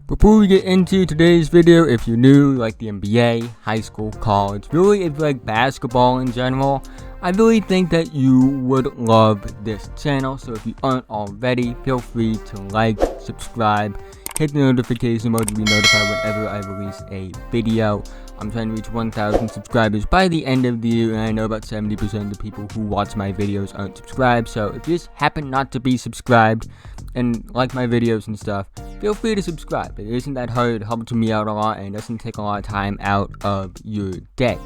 Before we get into today's video, if you're new, like the NBA, high school, college, really if you like basketball in general, I really think that you would love this channel. So if you aren't already, feel free to like, subscribe, hit the notification bell to be notified whenever I release a video. I'm trying to reach 1,000 subscribers by the end of the year, and I know about 70% of the people who watch my videos aren't subscribed. So if you just happen not to be subscribed and like my videos and stuff, feel free to subscribe. It isn't that hard, it helps me out a lot, and it doesn't take a lot of time out of your day.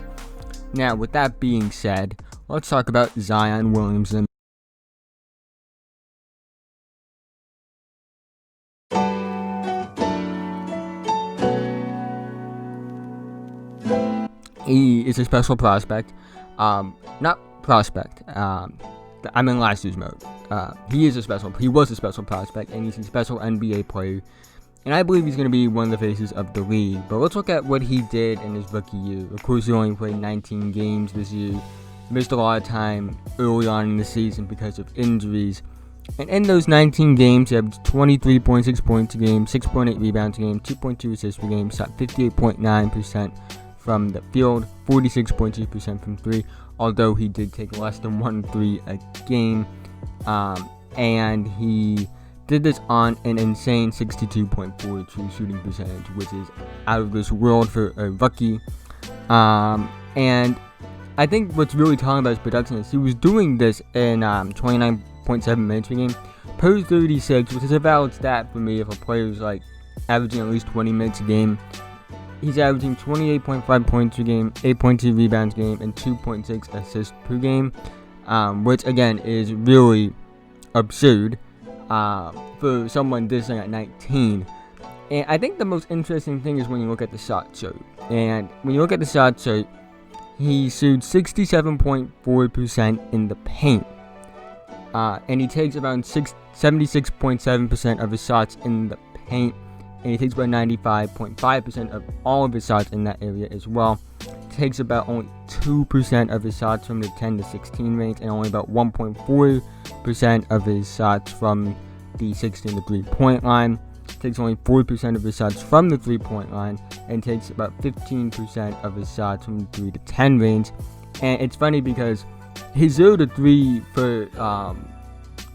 Now, with that being said, let's talk about Zion Williamson. He is a special prospect. Not prospect. I'm in last year's mode. He was a special prospect, and he's a special NBA player. And I believe he's going to be one of the faces of the league. But let's look at what he did in his rookie year. Of course, he only played 19 games this year. He missed a lot of time early on in the season because of injuries. And in those 19 games, he averaged 23.6 points a game, 6.8 rebounds a game, 2.2 assists per game, shot 58.9% from the field, 46.2% from three, although he did take less than 1 3 a game. And he did this on an insane 62.42 shooting percentage, which is out of this world for a rookie. And I think what's really telling about his production is he was doing this in 29.7 minutes per game per 36, which is a valid stat for me if a player's like averaging at least 20 minutes a game. He's averaging 28.5 points per game, 8.2 rebounds per game, and 2.6 assists per game, which again is really absurd for someone this young at 19. And I think the most interesting thing is when you look at the shot chart. And when you look at the shot chart, he shoots 67.4% in the paint. And he takes around 76.7% of his shots in the paint. And he takes about 95.5% of all of his shots in that area as well. Takes about only 2% of his shots from the 10 to 16 range, and only about 1.4% of his shots from the 16 to 3-point line. Takes only 4% of his shots from the 3-point line, and takes about 15% of his shots from the 3 to 10 range. And it's funny because his 0 to 3 for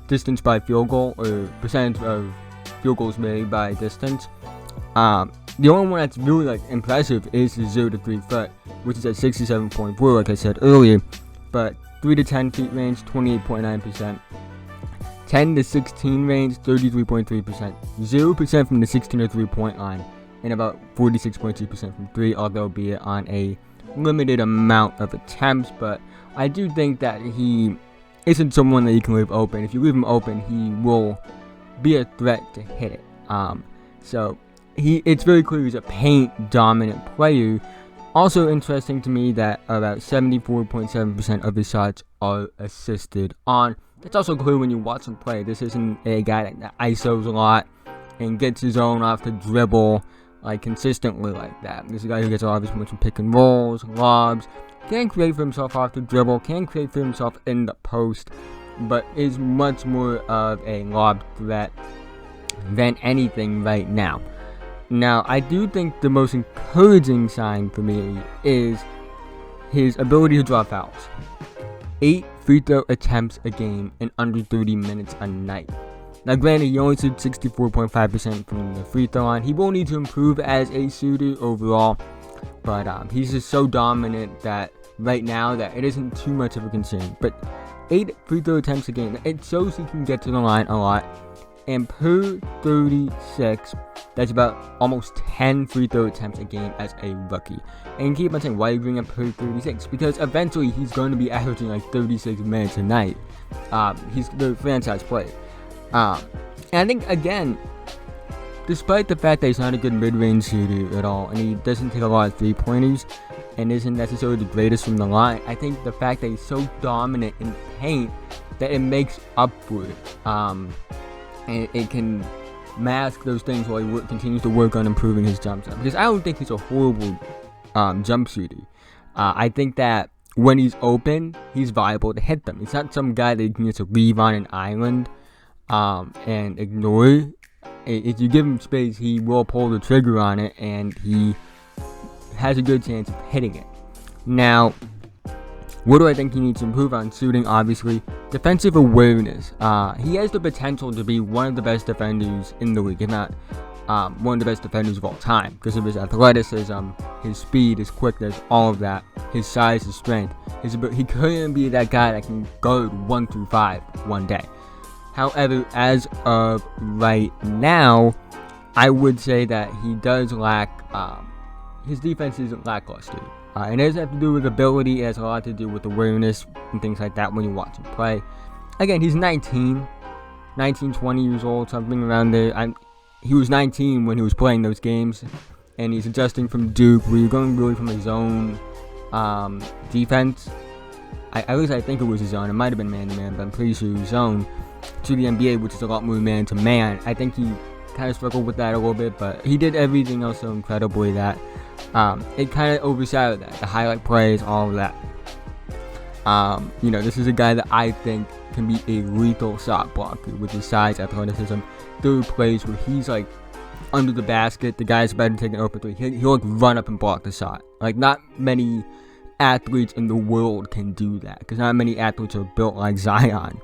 distance by field goal, or percentage of field goals made by distance, the only one that's really like impressive is the 0 to 3 foot, which is at 67.4, like I said earlier. But 3 to 10 feet range, 28.9%. 10 to 16 range, 33.3%. 0% from the 16 to 3-point line, and about 46.2% from 3, although be it on a limited amount of attempts. But I do think that he isn't someone that you can leave open. If you leave him open, he will be a threat to hit it. So it's very clear he's a paint dominant player. Also interesting to me that about 74.7% of his shots are assisted on. That's also clear when you watch him play. This isn't a guy that isos a lot and gets his own off the dribble like consistently like that. This is a guy who gets a lot of his points from pick and rolls, lobs, can create for himself off the dribble, can create for himself in the post, but is much more of a lob threat than anything right now. Now, I do think the most encouraging sign for me is his ability to draw fouls. 8 free throw attempts a game in under 30 minutes a night. Now, granted, he only shoots 64.5% from the free throw line. He will need to improve as a shooter overall, but he's just so dominant that right now that it isn't too much of a concern. But 8 free throw attempts a game, it shows he can get to the line a lot. And per 36, that's about almost 10 free throw attempts a game as a rookie. And keep on saying, why are you bringing up per 36? Because eventually he's going to be averaging like 36 minutes a night. He's the franchise player. And I think, again, despite the fact that he's not a good mid-range shooter at all, and he doesn't take a lot of three-pointers, and isn't necessarily the greatest from the line, I think the fact that he's so dominant in the paint that it makes up for it. And it can mask those things while he continues to work on improving his jump shot. Because I don't think he's a horrible jump shooter. I think that when he's open, he's viable to hit them. He's not some guy that you can just leave on an island and ignore If you give him space, he will pull the trigger on it, and he has a good chance of hitting it. Now, what do I think he needs to improve on? Shooting, obviously. Defensive awareness. He has the potential to be one of the best defenders in the league, if not one of the best defenders of all time, because of his athleticism, his speed, his quickness, all of that, his size, his strength. He couldn't be that guy that can guard 1 through 5 one day. However, as of right now, I would say that he does lack, his defense is lackluster. And it doesn't have to do with ability, it has a lot to do with awareness and things like that when you watch him play. Again, he's 19, 20 years old, something around there. He was 19 when he was playing those games, and he's adjusting from Duke, where you're going really from his own defense. At least I think it was his own. It might have been man-to-man, but I'm pretty sure it was his own, to the NBA, which is a lot more man-to-man. I think he kind of struggled with that a little bit, but he did everything else so incredibly that it kind of overshadowed that. The highlight plays, all of that. This is a guy that I think can be a lethal shot blocker with his size, athleticism. There are plays where he's like under the basket, the guy's about to take an open three. He'll like run up and block the shot. Like, not many athletes in the world can do that, because not many athletes are built like Zion.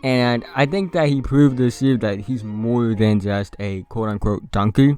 And I think that he proved this year that he's more than just a quote-unquote dunker.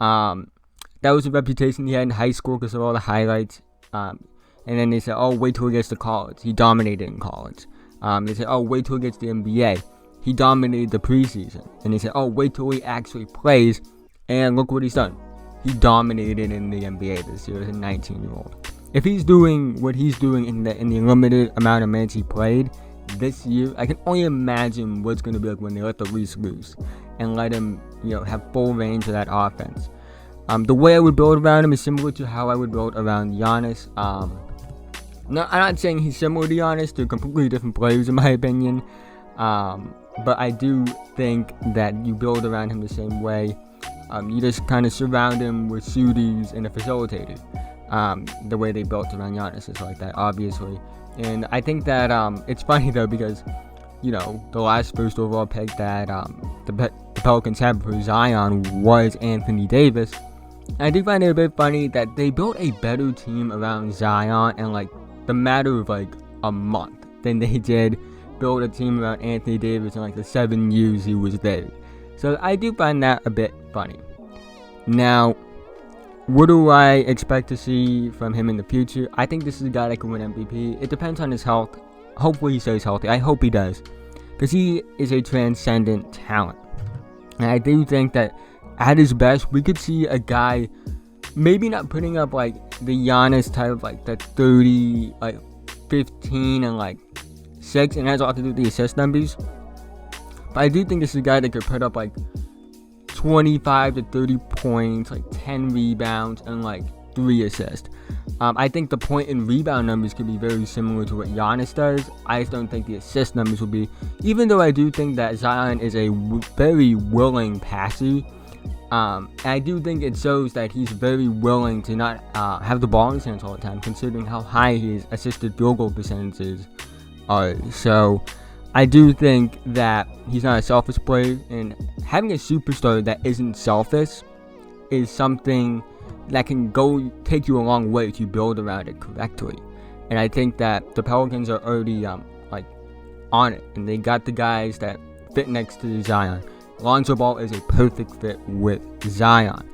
That was a reputation he had in high school because of all the highlights. And then they said, oh, wait till he gets to college. He dominated in college. They said, oh, wait till he gets to the NBA. He dominated the preseason. And they said, oh, wait till he actually plays. And look what he's done. He dominated in the NBA this year as a 19-year-old. If he's doing what he's doing in the limited amount of minutes he played this year, I can only imagine what's going to be like when they let the Reese loose and let him, have full range of that offense. The way I would build around him is similar to how I would build around Giannis. No, I'm not saying he's similar to Giannis. They're completely different players in my opinion. But I do think that you build around him the same way. You just kind of surround him with shooters and a facilitator. The way they built around Giannis is like that, obviously. And I think that it's funny though, because the last first overall pick that the Pelicans had for Zion was Anthony Davis. And I do find it a bit funny that they built a better team around Zion in like the matter of like a month than they did build a team around Anthony Davis in like the 7 years he was there. So I do find that a bit funny. Now, what do I expect to see from him in the future? I think this is a guy that can win MVP. It depends on his health. Hopefully he stays healthy. I hope he does, because he is a transcendent talent. And I do think that at his best, we could see a guy maybe not putting up like the Giannis type of like the 30, like 15 and like 6, and it has a lot to do with the assist numbers. But I do think this is a guy that could put up like 25 to 30 points, like 10 rebounds, and like 3 assists. I think the point and rebound numbers could be very similar to what Giannis does. I just don't think the assist numbers will be, even though I do think that Zion is a very willing passer. I do think it shows that he's very willing to not have the ball in his hands all the time, considering how high his assisted field goal percentages are. So I do think that he's not a selfish player, and having a superstar that isn't selfish is something that can take you a long way if you build around it correctly. And I think that the Pelicans are already on it, and they got the guys that fit next to Zion. Lonzo Ball is a perfect fit with Zion.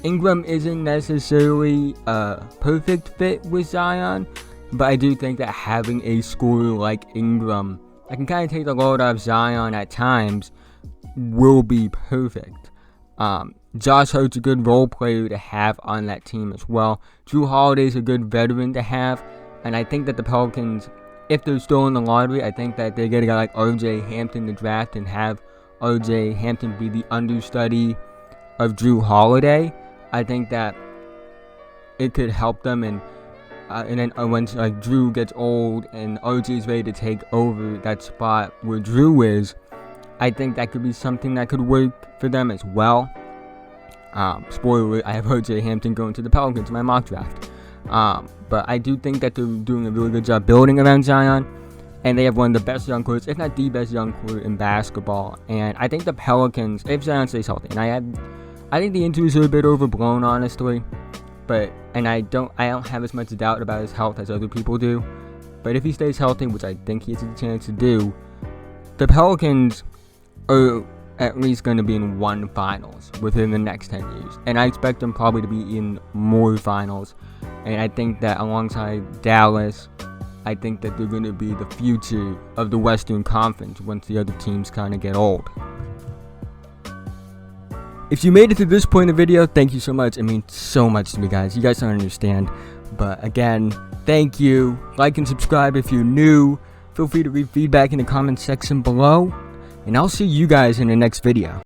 Ingram isn't necessarily a perfect fit with Zion, but I do think that having a scorer like Ingram that can kind of take the load off Zion at times will be perfect. Josh Hart's a good role player to have on that team as well. Drew Holiday's a good veteran to have, and I think that the Pelicans, if they're still in the lottery, I think that they get a guy like R.J. Hampton to draft and have R.J. Hampton be the understudy of Drew Holiday. I think that it could help them, and then when like Drew gets old and R.J.'s ready to take over that spot where Drew is, I think that could be something that could work for them as well. Spoiler, I have R.J. Hampton going to the Pelicans in my mock draft. But I do think that they're doing a really good job building around Zion. and they have one of the best young cores, if not the best young core in basketball. And I think the Pelicans, if Zion stays healthy, and I think the injuries are a bit overblown, honestly. But I don't have as much doubt about his health as other people do. But if he stays healthy, which I think he has a chance to do, the Pelicans are at least going to be in one finals within the next 10 years. And I expect them probably to be in more finals. And I think that alongside Dallas, I think that they're going to be the future of the Western Conference once the other teams kind of get old. If you made it to this point in the video, thank you so much. It means so much to me, guys. You guys don't understand. But again, thank you. Like and subscribe if you're new. Feel free to leave feedback in the comments section below. And I'll see you guys in the next video.